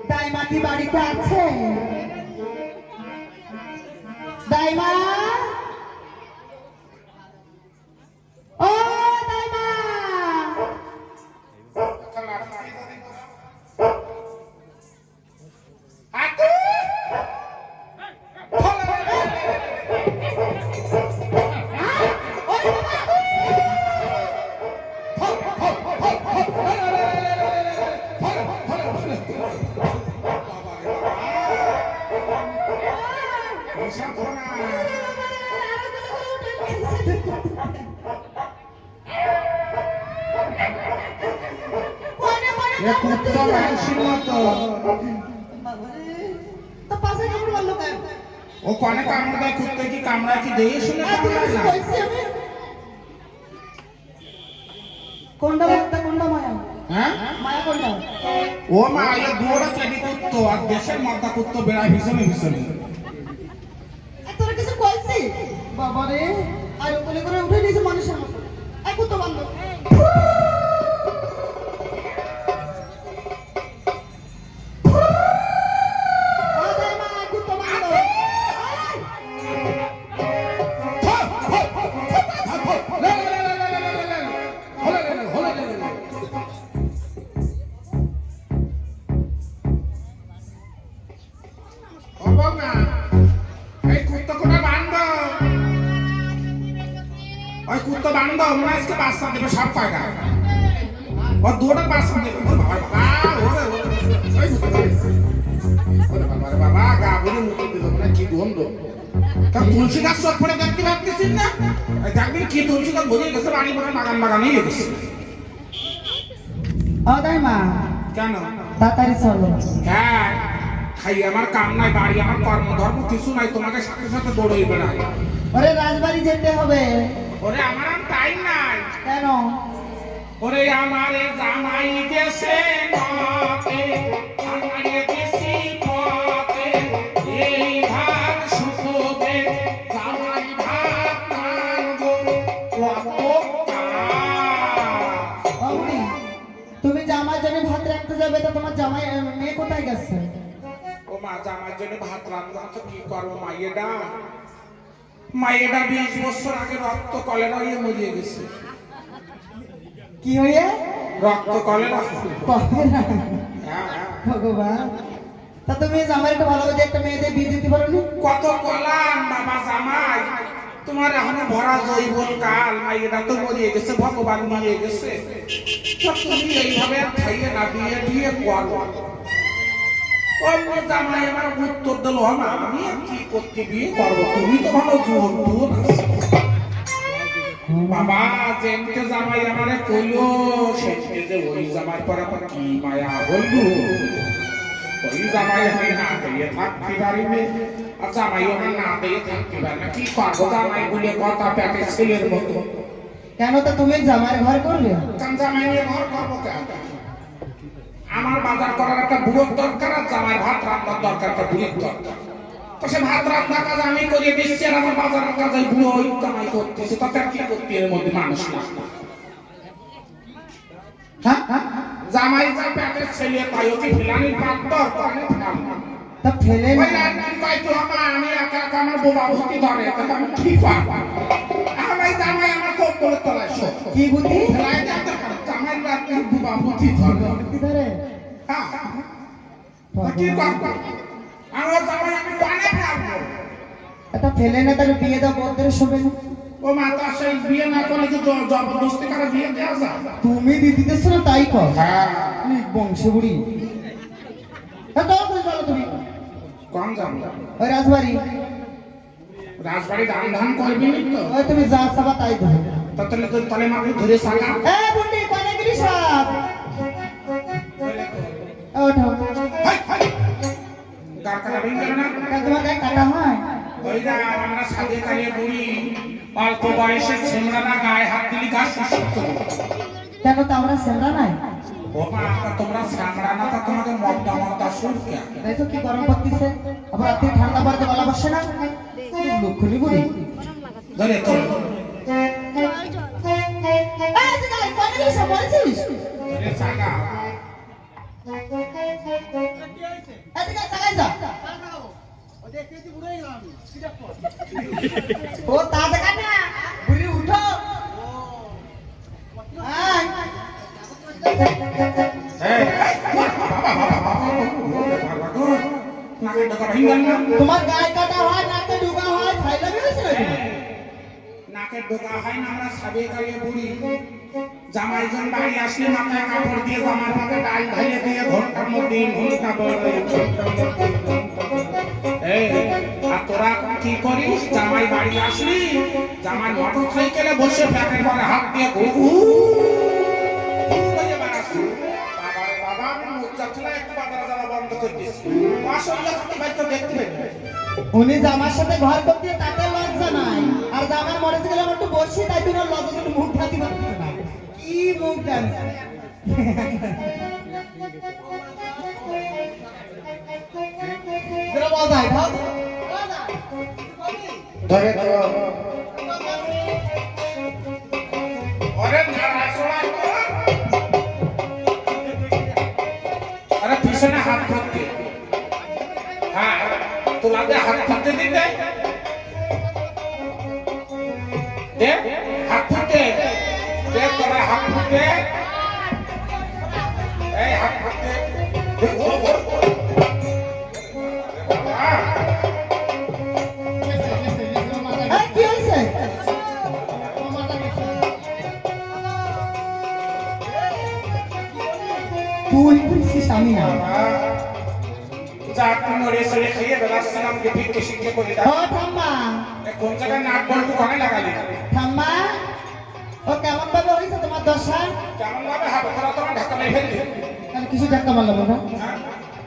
দাইমা কি বাড়িতে আছে? দাইমা, ও দাইমা, ও কনে কামড় দেয় কুত্তে কি কামড়া কি দিয়ে শুনে কোনটা ভক্তা কোনটা মায়া? হ্যাঁ মায়া কোনটা? ও মা এ দুটো চেডি কুত্তো আর দেশের মদ্দা কুত্তো বেড়ায় ভীষণ ভীষণ তোরা কিছু কইছি বাবা রে, আর কোলে করে উঠে নিয়েছে মানুষের মতো। এই কুত্তো বন্ধ তুলসী গাছ চট পড়ে দেখতে পাচ্ছিস না? দেখবি কি তুলসী গাছ বসে গেছে বাড়ি পরে বাগান বাগানেই গেছে। দাইমা কেন তাড়াতাড়ি চলো। হ্যাঁ খাই আমার কাম নাই, বাড়ি আমার কর্মধর্ম কিছু নাই, তোমাকে সাথে সাথে দৌড়ই বেড়াই। ওরে রাজবাড়ি যেতে হবে। ওরে আমার টাইম নাই। কেন? ওরে আমার জামাই গেছে নাতে, আমার গেছি পথে, এই ভাত শুকোবে জামাই ভাত টানবো কত অমনি তুমি জামাই জন্য ভাত রাখতে যাবে, তো তোমার জামাই মেয়ে কোথায় গেছে? ও মা জামাই জন্য ভাত রান্না তো কি করবো? মাইয়েডা 20 বছর আগে রক্ত কলেরা হয়ে মরিয়ে গেছে। কি হয়ে? রক্ত কলেরা। ভগবান, তা তুমি জামাইকে ভালোবাসে একটা মেয়েদের বিয়ে দিতে পারোনি? কত কলাম বাবা জামাই, তোমার এখনো ভরা জৈবন কাল, মাইয়েরা তো মরিয়ে গেছে, ভগবান নিয়ে গেছে, তুমি এইভাবে খাইয়ে না দিয়ে দিয়ে করো। জামাই আমার উত্তর দিল, আমি কি করতে বিয়ে করবো, তুমি তো ভালো জোর বাবা। যেমতে জামাই আমারে কইলো সেটা যে ওই জামাই পর আমার কি মায়া হইল, ওই জামাই আমি না দিয়ে থাকতে পারিনি, আর জামাই আমার না দিয়ে থাকতে পারি না, কি করবো? জামাই বলে কথা পেটে ছেলের মতো। কেন? তো তুমি জামাইয়ের ঘর করবে? কেন জামাই নিয়ে ঘর করবো কেন? আমার বাজার করার একটা বুড়োর দরকার, আর জামাই ভাত রান্নার দরকার একটা বুড়ির দরকার। তো সে ভাত রান্নার কাজ আমি করিয়ে দিচ্ছি, আর আমার বাজারের কাজ ওই বুড়ো ওই জামাই করতেছে, তাতে আর কি করতে এর মধ্যে মানুষ না। জামাই যা পেটের ছেলে পাই ওকে ফেলানির পাত দরকার তা ফেলে আমি একা একা আমার বোবা ভর্তি ধরে, আমি কি করবো? আমার জামাই আমার কোপ করে তোলায় কি বুদ্ধি? জামাই রাত্রে বোবা ভর্তি ধরে। কি করবো? আমার জামাই আমি কানে ফেলবো। এটা ফেলে না, তাহলে বিয়ে দাও, বলতে শোবে না। ও মাতা সেই বিয়ে না করলে কি জবরদস্তি করে বিয়ে দেওয়া যায়? তুমি দিদিদের শোনো তাই কর। হ্যাঁ বংশী বুড়ি। তুমি কম যাবো ওই রাজবাড়ি দান ধান করবি তো? ওই তুমি যা চাবা তাই দেবো। তাহলে তোর তলে মাকে ধরে সালা। বুন্ডি কোনে গেলি সব? ওঠো। গার কাটা ভেঙে গেল না? তোমার গায়ে কাটা হয়? ওই না আমরা সাদে কালিয়ে বুড়ি অল্প বয়সে ছেমড়ানা গায়ে হাত দিলি গাছ শিখতে কেন তো আমরা সেমরা নাই? ও মা তোমরা ছেমড়ানা তো তোমাকে মদ্দা মদ্দা শুন কে তাই তো কি গরম করতেছে, আবার রাত্রি ঠান্ডা পড়তে গলা বসে না, লক্ষণী বুড়ি। ধরে তো ধরে জাগা ও তা দেখা না বুড়ি উঠো। তোমার গায়ে কাটা হয়, নাকে ডুবা হয়, ফাইলা বেরোছে নাকের ডোকা হয় না, আমরা সাবে গায়ে বুড়ি জামাই জন বাড়ি আসলে মাথায় কাপড় দিয়ে জামার মাথায় ডাল ঢালিয়ে দিয়ে ঘন্টার মধ্যে ঘন্টা বলবে। আর তোরা কি করিস, জামাই বাড়ি আসলি জামাই মোটর সাইকেলে বসে প্যাকের পরে হাত দিয়ে ঘুরু বাবা আমি মুখ যাচ্ছিল একটু বাজার যাওয়া বন্ধ করে দিচ্ছি। আসলে ভাই তো দেখতে পেয়ে উনি জামার সাথে ঘর করতে তাতে লজ্জা নাই, আর জামার মরে গেলে আমার একটু বসি, তাই তুমি লজ্জা মুখ ঢাকি পারছো না। কি মুখ দেন বজায় ধরে তো আরে নাড়াচড়া কর, আরে পিছনে হাত ধরতে, হ্যাঁ তোলাতে হাত ধরতে দিতে দে, হাত ধরতে দে, তোরা হাত ধরতে, এই হাত ধরতে কি হয়েছে? তুই বলছিস আমি না। কোন জায়গায় নাক বল্টু কনে লাগালি? ঠাম্মা ও কেমন ভাবে হয়েছে তোমার দশা? কেমন ভাবে হবে তোরা তোমার ঢাকা মেরে ফেলবি? তাহলে কিছু ধাক্কা মারলাম না।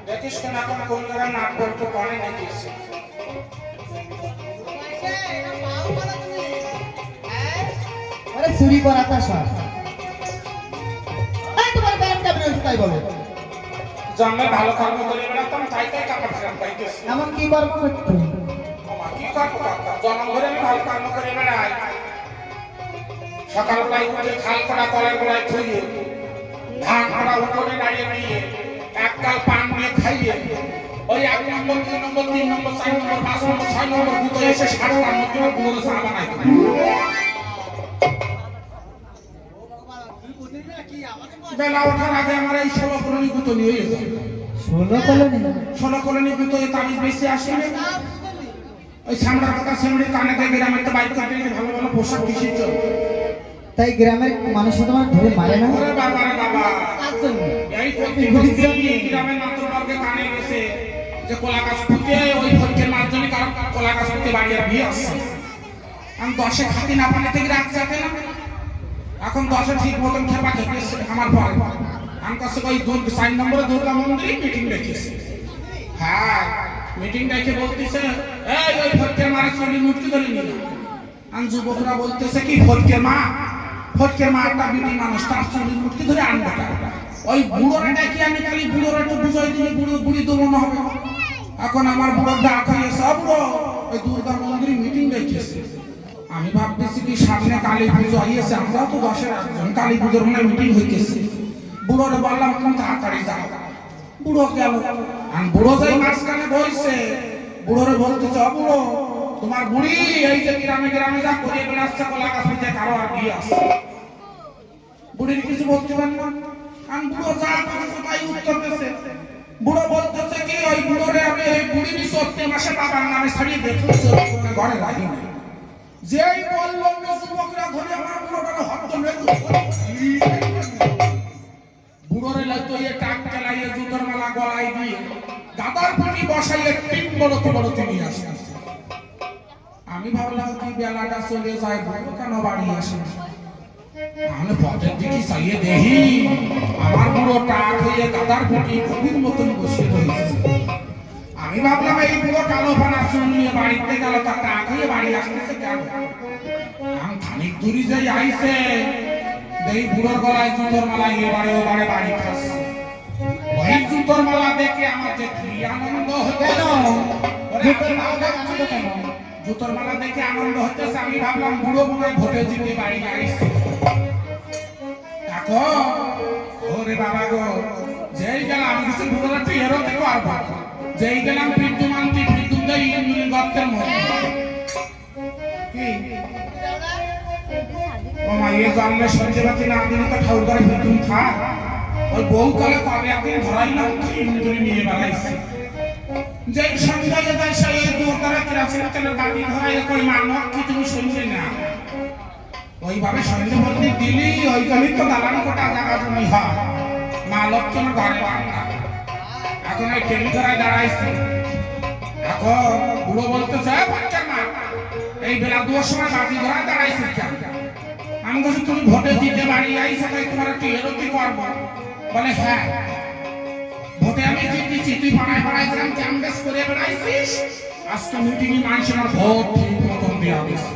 দেখিস কেন এখন কোন জায়গায় নাক বল্টু কনে নাকিস? আরে চুরি করা তা সব। তোমার ব্যাংক কেমন হয়েছে তাই বলো। জন্মে ভালো কর্ম করে বেড়াতাম, তাই তাই কাপড় ফেরাম পাইতেছি। এমন কি কর্ম করতো? কি কর্ম করতাম? জন্ম ধরে আমি ভালো কর্ম করে বেড়াই। সকালবেলায় উঠে খাল করা কলের গোড়ায় থুয়ে, ধান করা উঠোনে দাঁড়িয়ে দিয়ে, এক কাল পান দিয়ে খাইয়ে, ওই 1 নম্বর 2 নম্বর 3 নম্বর 4 নম্বর 5 নম্বর 6 নম্বর দুটো এসে 7টার মধ্যে গুঁড়ো চা বানাই। বেলা ওঠার আগে আমার এই 16 কলোনি গুঁতো নিয়ে গেছে। 16 কলোনি গুঁতো তাবিজ বেশি আসে। ওই সামরার কথা সামনে কানে দিয়ে গ্রামের তো বাইক কাটে ভালো ভালো পোশাক কিসেছ, তাই গ্রামের মানুষ তোমার ধরে মারে না? ওরে বাবা রে বাবা, এই প্রত্যেক গ্রামের মাতৃবর্গে কানে গেছে যে কলা গাছ ফুটে ওই ফটকের মাধ্যমে কারণ কলা গাছ ফুটে বাড়ি আর বিয়ে আসছে। আমি 10-এ খাতি না পারলে থেকে রাত যাতে না, এখন 10-এ ঠিক মতন খেপা খেপেছে আমার পরে। আমার কাছে ওই 4 নম্বরে দুর্গা মন্দিরে মিটিং রেখেছে। হ্যাঁ মিটিং ডেকে বলতেছে এই ওই ফটকের মারে চলি মূর্তি ধরে নিল। আর যুবকরা বলতেছে কি ফটকের মা একটা বিটি মানুষ, তার চলির মূর্তি ধরে আনবে। ওই বুড়োরা ডাকি আমি খালি বুড়োরা একটু বুঝাই দিলে বুড়ি দমন হবে। এখন আমার বুড়োর ডাক হয়েছে, বুড়ো ওই দুর্গা মন্দিরে মিটিং রেখেছে। আমি ভাবতেছি কি সামনে কালী পুজো আইয়েছে, আমরাও তো 10-এর একজন, কালী পুজোর মনে মিটিং হইতেছে। বুড়োরে বললাম তুমি তাড়াতাড়ি যাও। বুড়ো গেল, আর বুড়ো যাই মাঝখানে বলছে, বুড়োরে বলতেছে বুড়ো তোমার বুড়ি এই যে গ্রামে গ্রামে যা করে বেড়াচ্ছে কলা গাছ থেকে কারো আর বিয়ে আসছে। বুড়ির কিছু বলতে পারেন না, আর বুড়ো যা বলছে তাই উত্তর দিচ্ছে। বুড়ো বলতেছে কি ওই বুড়োরে আমি এই বুড়ির 14 মাসে বাবার নামে ছাড়িয়ে দেখতেছি ঘরে রাখি না। যেই বললো যুবকরা ধরে আমার বুড়োটাকে হত্যা মেরে বুড়োরে লাগতো এই টাক চালাইয়ে জুতোর মালা গলায় দিয়ে দাদার পানি বসাইয়ে 3 বড় নিয়ে আসে। আমি ভাবলাম কি বেলাটা চলে যায়, বুড়ো কেন বাড়ি আসে? আমি পথের দিকে চাইয়ে দেখি আমার বুড়ো টাক হয়ে দাদার পানি খুবই মতন বসে রয়েছে। আমি ভাবলাম এই পুরো কালো ফানা শুনিয়ে বাড়িতে গেল তার আগে বাড়ি আসতেছে কেন আমি খানিক দূরি যাই আইছে এই বুড়োর গলায় জুতোর মালা এবারে ওবারে বাড়ি খাচ্ছে ওই জুতোর মালা দেখে আমার যে কি আনন্দ কেন হতো জুতোর মালা দেখে আনন্দ হচ্ছে আমি ভাবলাম বুড়ো মনে ভোটে জিতে বাড়ি আইছে এখন ওরে বাবা গো যেই গেলাম আমি কিছু বুড়োরা তুই এরো থেকে পারবো যেই গেলাম বিদ্যুমান্তি বিদ্যুৎ দেয় ইঞ্জিন গর্তের মধ্যে কি ও মা এই জন্মে সঞ্জয়বাতি না দিলে তো ঠাউর করে বিদ্যুৎ খা ওই বউ কালে কবে একদিন ধরাইলাম ইঞ্জিন নিয়ে বেড়াইছে যেই সঞ্জয় যায় সেই দূর করে কেরাসিন তেলের বাতি ধরাই কই মানব কি তুমি শুনবে না ওইভাবে সঞ্জয়বাতি দিলি ওই গলি তো দালান কোটা জায়গা জমি হয় মা লক্ষ্মণ ঘরে বাংলা এখন এই টেলি ধরায় দাঁড়াইছে এখন বুড়ো বলতেছে বাচ্চার মা এই বেলা দুয়ার সময় বাতি ধরায় দাঁড়াইছে কেন আমি বলছি তুমি ভোটে দিতে বাড়ি আইসে তাই তোমার একটু এরতি করবো বলে হ্যাঁ ভোটে আমি জিতেছি তুই পাড়ায় পাড়ায় গ্রাম ক্যাম্পেস করে বেড়াইছিস আজকে মিটিং এ মানুষ আমার ভোট ঠিক মতন দেওয়া গেছে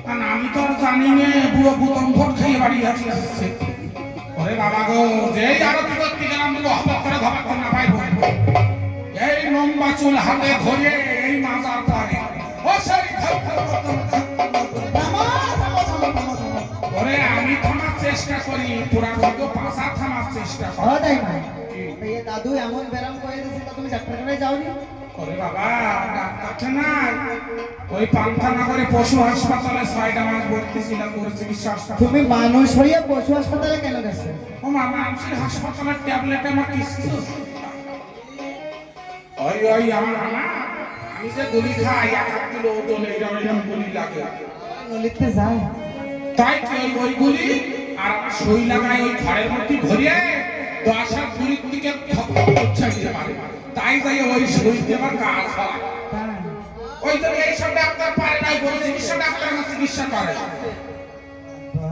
কারণ আমি তো আর জানি না বুড়ো বুতম ভোট খেয়ে বাড়ি আসছে ওরে বাবা গো যেই আরতি করতে গেলাম বলো হঠাৎ করে ঘর না পাই এই লম্বা চুল হাতে ধরে এই মাজার পরে ও সেই ওরে আমি থামার চেষ্টা করি পুরা কত পাশা থামার চেষ্টা করি তাই না এই দাদু এমন ব্যায়াম করে দিয়েছে তা তুমি ডাক্তারখানায় যাওনি ওরে বাবা ডাক্তার না ওই পান্থানগরে পশু হাসপাতালে 6টা মাস ভর্তি ছিলাম করে চিকিৎসা তুমি মানুষ হইয়া পশু হাসপাতালে কেন গেছো ও মামা আমি হাসপাতালের ট্যাবলেট আমার কিছু ওই ওই আমার মামা আমি যে গুলি খাই 1 কিলো ওজন এইরকম গুলি লাগে নলিতে যায় তাই কি ওই গুলি আর সই লাগায় ওই ঘরের মধ্যে ভরিয়ে 10 হাত দূরের দিকে উচ্ছাই দিতে পারে তাই যাই ওই সই দেবার কাজ হয় ওই জন্য এইসব ডাক্তার পারে নাই বলে চিকিৎসা ডাক্তার না চিকিৎসা করে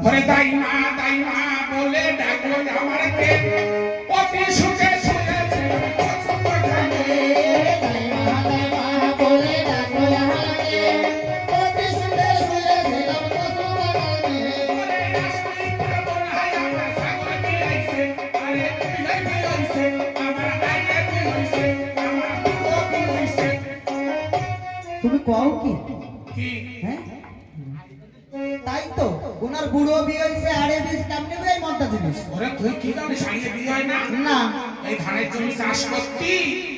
পরে দাই মা বলে ডাকলো আমারকে অতি সুখে শুয়েছে তুমি কও কি কি হ্যাঁ তাই তো ওনার বুড়ো বিয়ে হইছে আরে বিষ কেমনে এই মনটা জিনিস ওরে তুই কি জানিস সাইয়ে বিয়ে হয় না না এই ধানের জমি চাষ করতি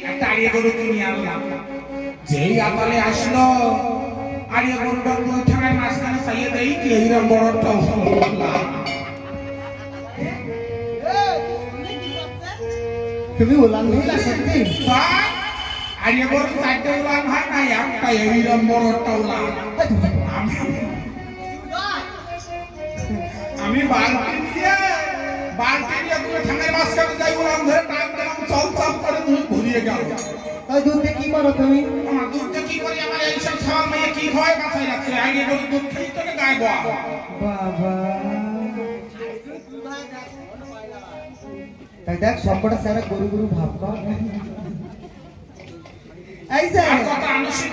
একটা আড়িয়ে গরু কিনে আনলাম যেই আতালে আসলো আড়িয়ে গরুটা দুই ঠানের মাঝখানে চাইয়ে দেই কি এইরকম বড়টা উঠলাম তুমি উলান হইলা সত্যি আড়িয়ে গরু 4টে উলান হয় না একটা এইরকম বড়টা উলান আমি বালতি দিয়ে দুই ঠানের মাঝখানে যাই উলান ধরে টান দিলাম চল চল করে দুধ ভরিয়ে গেল তাই দুধে কি করো তুমি আমার দুধটা কি করি আমার এইসব খাওয়া মেয়ে কি হয় মাথায় রাখছে আগে গরু দুধ খেয়ে তোকে গায়ে বাবা তাই দেখ সবকটা স্যার গরু ভাব কর এই যে কত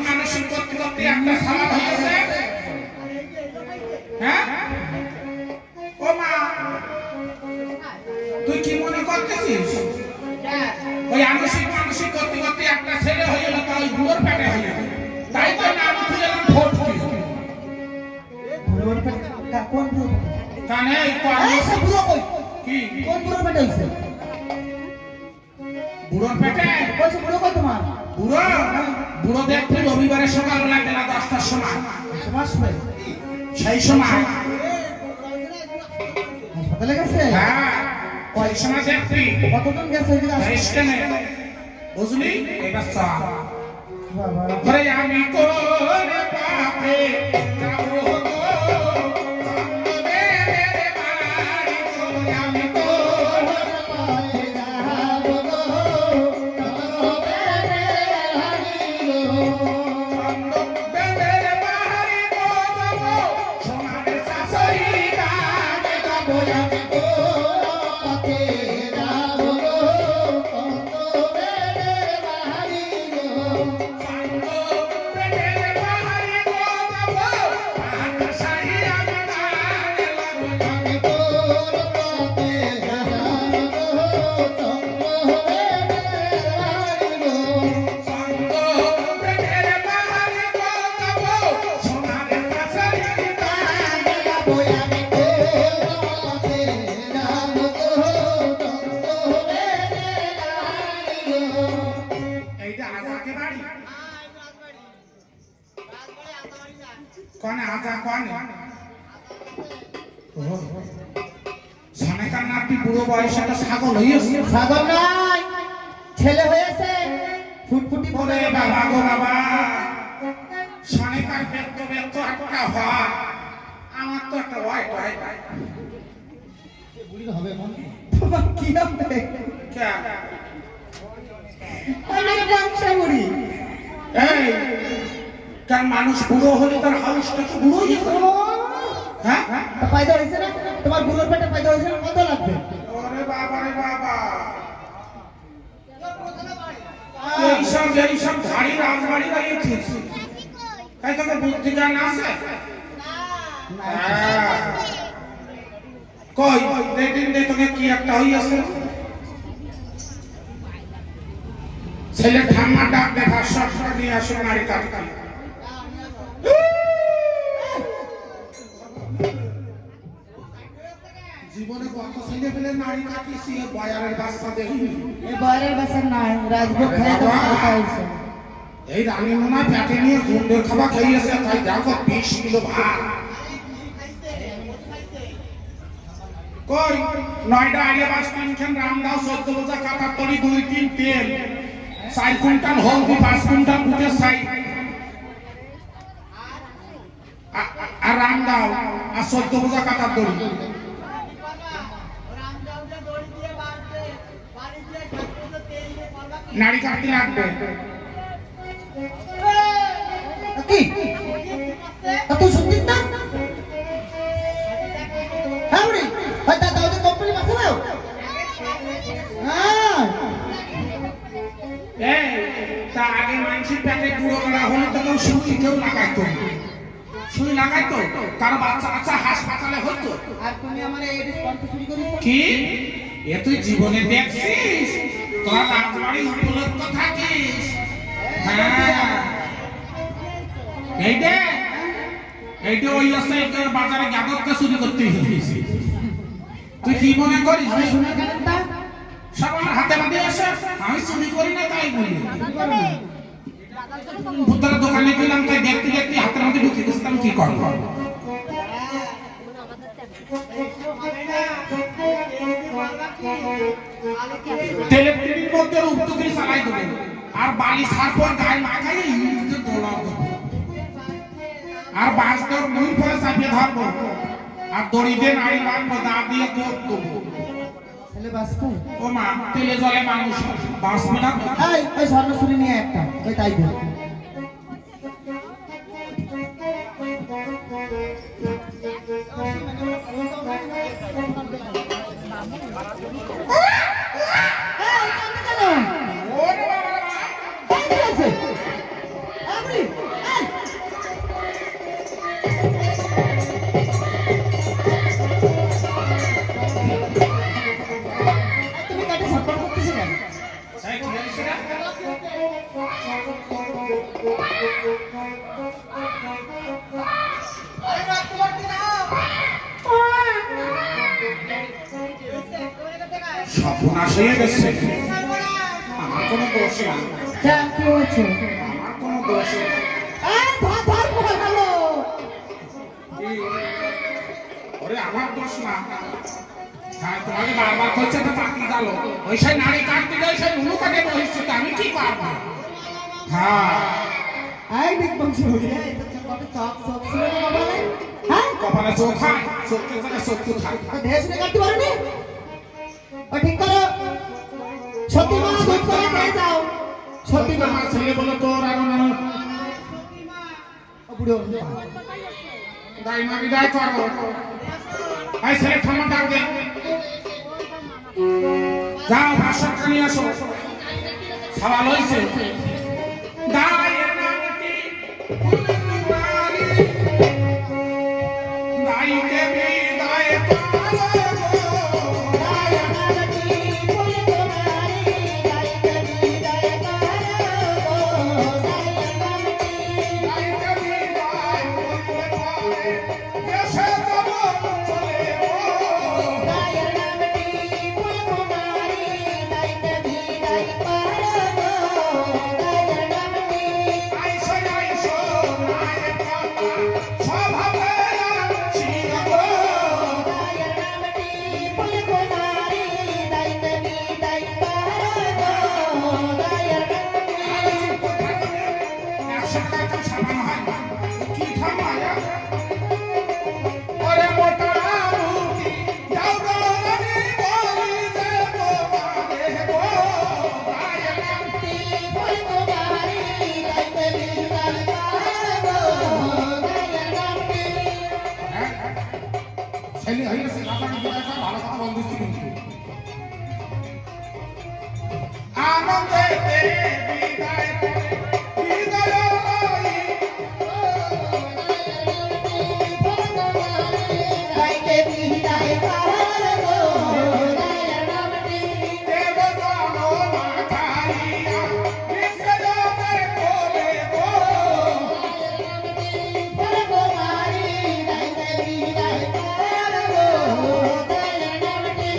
মানসিক করতে করতে একটা সালাদ হয়েছে হ্যাঁ ও মা তুই কি মনে করতেছিস ওই মানসিক করতে করতে একটা ছেলে হয়ে গেল তাই বুড়োর পেটে হয়ে গেল তাই তো নাম খুঁজে গেলাম ভোট বুড়োর পেটে কোন বুড়ো কানে এই সব বুড়ো কই কি কোন বুড়ো পেটে হইছে বুড়োর পেটে বলছি বুড়ো কই তোমার বুড়ো দেখতে রবিবারের সকালবেলা বেলা 10টার সময় সেই সময় হাসপাতালে গেছে হ্যাঁ ওই সময় দেখবি কতজন গেছে স্টেশনে বুঝলি এবার চল বাবা ঘরে আমি করে পাপে যাবো গো মেরে বাড়ি চলে আমি করে পাপে যাবো গো যাবো আমি কোলাতে যাব গো তোরে এইটা আজাকে বাড়ি কোনে আগা কোনে সনেকার নাতি বুড়ো বয়সে একটা ছাগল হইয়াছে ছাগল নাই ছেলে হয়েছে ফুটফুটি ওরে বলে বাবা গো বাবা সনেকার ব্যক্ত ব্যক্ত একটা হয় আমার তো একটা হয় বুড়ি হবে মন তোমার কি হবে কে অনেক বংশা বুড়ি এই কারণ মানুষ বুড়ো হলে তার হাউসটা তো বুড়ো হয়ে যায় হ্যাঁ পয়দা হয়েছে না তোমার বুড়োর পেটে পয়দা হয়েছে না কত লাগবে ওরে বাবা রে বাবা এইসব ধাড়ি রাজবাড়ি লাগিয়েছিস তাই তোকে বুদ্ধি জ্ঞান আছে কই দেখদিন দে তোকে কি একটা হইয়াছে ছেলে ঠাম্মা ডাক দেখা সব নিয়ে আসো নারী কাটতে জীবনে কত ছেলে পেলে নারী কাটিয়েছি বয়ারের বাচ্চা দেখি এই বরের বাসা নাই রাজভোগ খায় তো কথা হইছে এই রানী মোনা পেটে নিয়ে গুন্ডের খাবার খাইয়েছে তাই দেখো 20 কিলো ভাত কই নয়ডা আইলে বাস পেনশন রামদাও 14 বোঝা কাটা তরি 2-3 তেল 4 কুইন্টাল হলদি 5 কুইন্টাল বুটের সাই আর রামদাও আর 14 বোঝা কাটা দড়ি নারী কাটতে লাগবে কি কত শুনছিস না হ্যাঁ বুড়ি হয়তো দাও যে কোম্পানি মাসে নাও হ্যাঁ এই তা আগে মানুষের পেটে বুড়ো করা হলে তো কেউ কেউ লাগাইতো সুই লাগাইতো কারো বাচ্চা কাচ্চা হাসপাতালে হতো আর তুমি আমার এই স্পর্শ চুরি করিস কি এ তুই জীবনে দেখছিস তোরা রাজবাড়ি উপলব্ধ থাকিস হ্যাঁ এইটা ওই আছে বাজারে গাগরকে চুরি করতে হয়েছে তুই কি মনে করিস আমি শুনে কেনটা সব আমার হাতে বাঁধে আসে আমি চুরি করি না তাই বলি ভূতের দোকানে গেলাম তাই দেখতে দেখতে হাতের মধ্যে ঢুকে গেছিলাম কি করবো টেলিভিশনের মধ্যে উত্তর চালাই দেবে আর বালি সারপর গায়ে মাখাই ইউনিটে দোলাও আর বাস তোর মুই পরে চাপিয়ে ধরবো আর দড়ি দিয়ে নাড়ি বাঁধবো দা দিয়ে কোপ দেবো ছেলে বাঁচবে ও মা তেলে জলে মানুষ বাঁচবে না এই ওই স্বর্ণ চুরি নিয়ে একটা ওই তাই দে ওরে বাবা তুমি কাটে সাপোর্ট করতেছ কেন এই কি হইছে রে সর্বনাশ হয়ে গেছে আমার কোনো দোষ না যা কি হচ্ছে আমার কোনো দোষ নেই ধর ধর করে গেলো ওরে আমার দোষ না হ্যাঁ তোমাকে বারবার কইছে তো পাতি গেল ওই সেই নারী কাটতে যাই সেই নুনু কাটে বসছে আমি কি পারবো হ্যাঁ আই বিগ বংশ হয়ে যায় এটা কত চক চক ছিল না বাবালে হ্যাঁ কপালে চোখ খায় চোখের জায়গায় চোখ খায় তো দেশ নে কাটতে পারোনি ও ঠিক করো সত্যি মা দুধ করে দিয়ে যাও সত্যি মা আমার ছেলে বলে তোর আর ও বুড়ো দাই না বিদায় করো আই ছেলে থামা ডাক দে যাও ভাষণটা নিয়ে আসো সওয়াল হয়েছে দাই নামটি দাই কে বিদায় করো ছেলে হয়ে গেছে রাতারাতি বিদায় কর, ভালো কথা বলতেছি কিন্তু। আনন্দেতে বিদায় করে, বিদায় লই, গাইতে বিদায় কার গো দয়ার নামটি দেব জনমা ছাড়িয়া, বিশ্বজনে কোলে গো। বল কুমারী গাইতে বিদায় কার গো দয়ার নামটি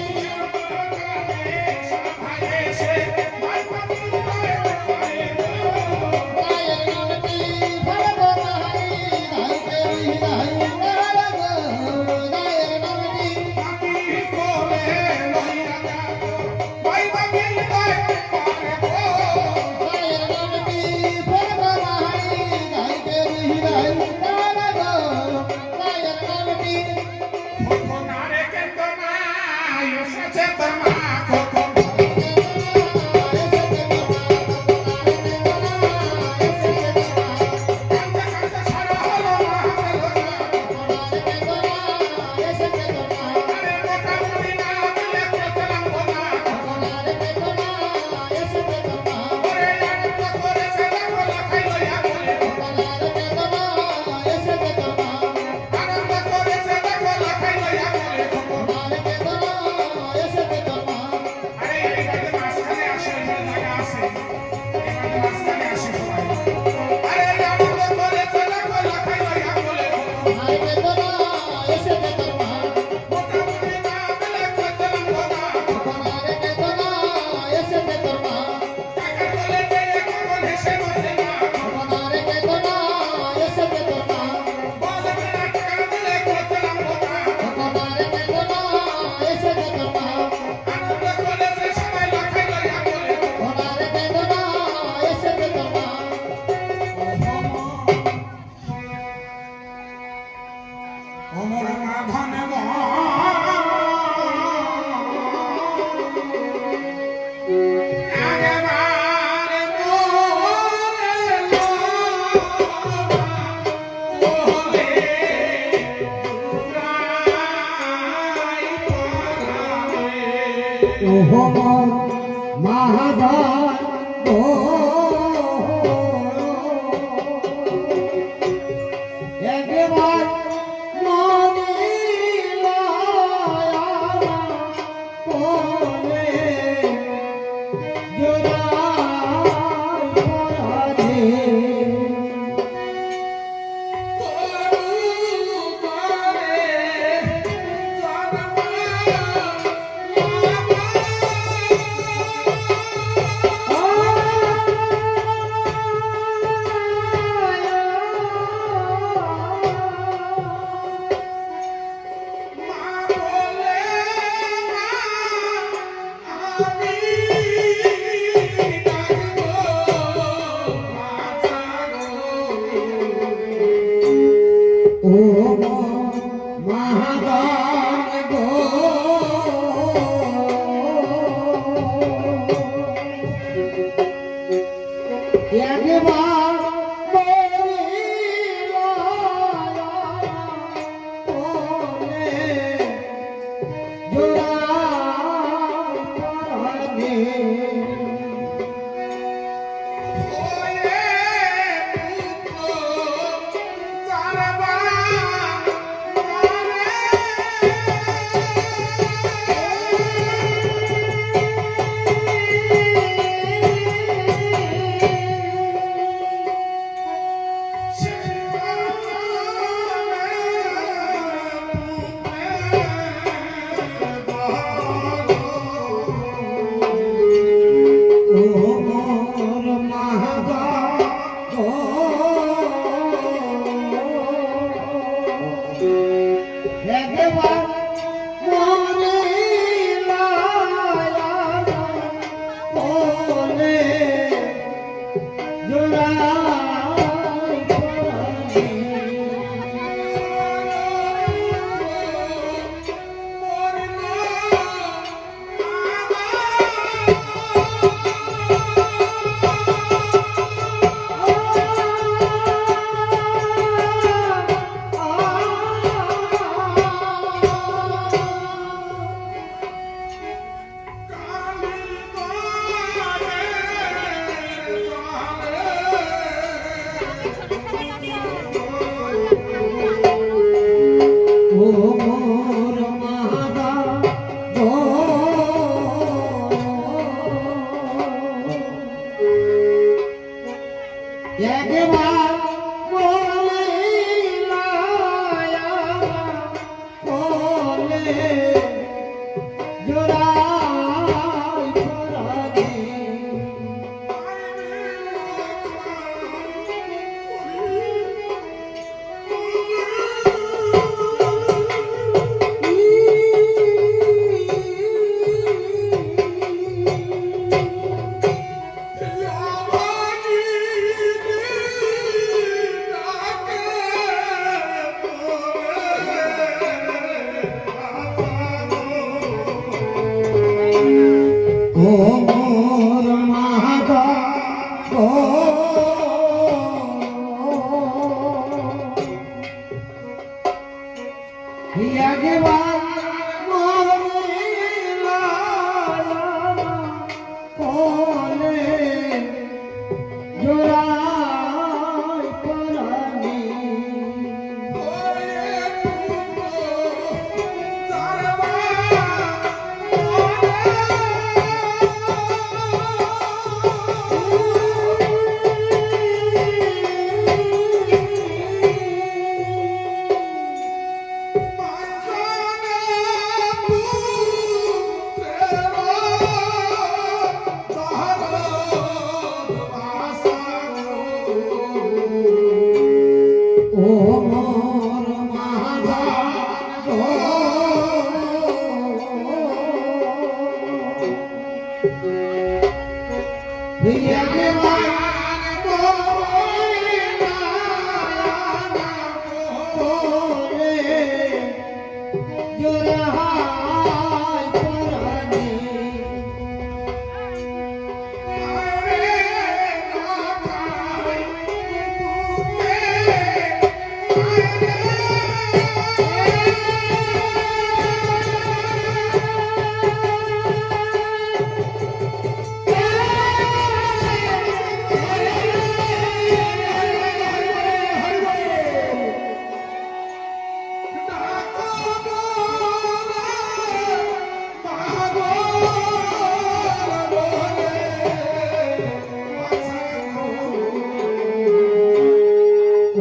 অমর মাধন মহাভার একবার জোড়াই পরাণে ও মোর মাগো ও একবার মরিলা কোলে জোড়াই পরাণে ও মোর মাগো একবার কোলে জোড়াই পরাণে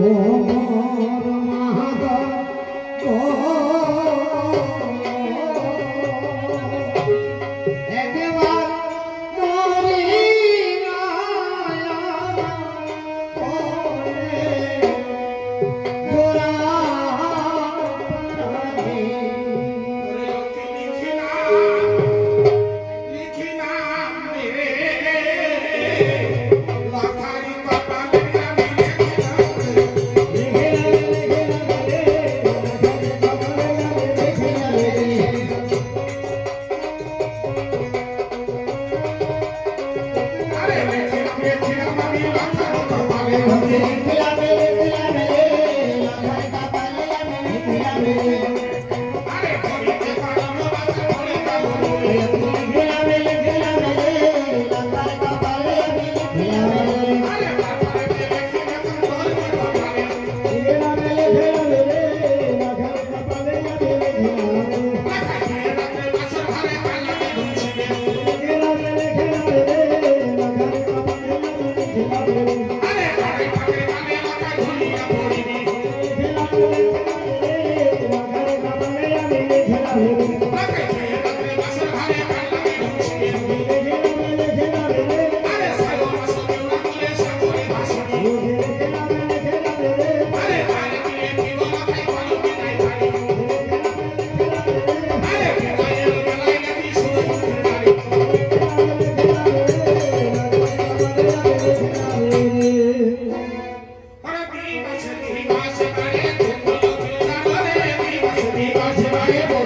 ও মোর মাগো একবার মরিলা কোলে জোড়াই Bye.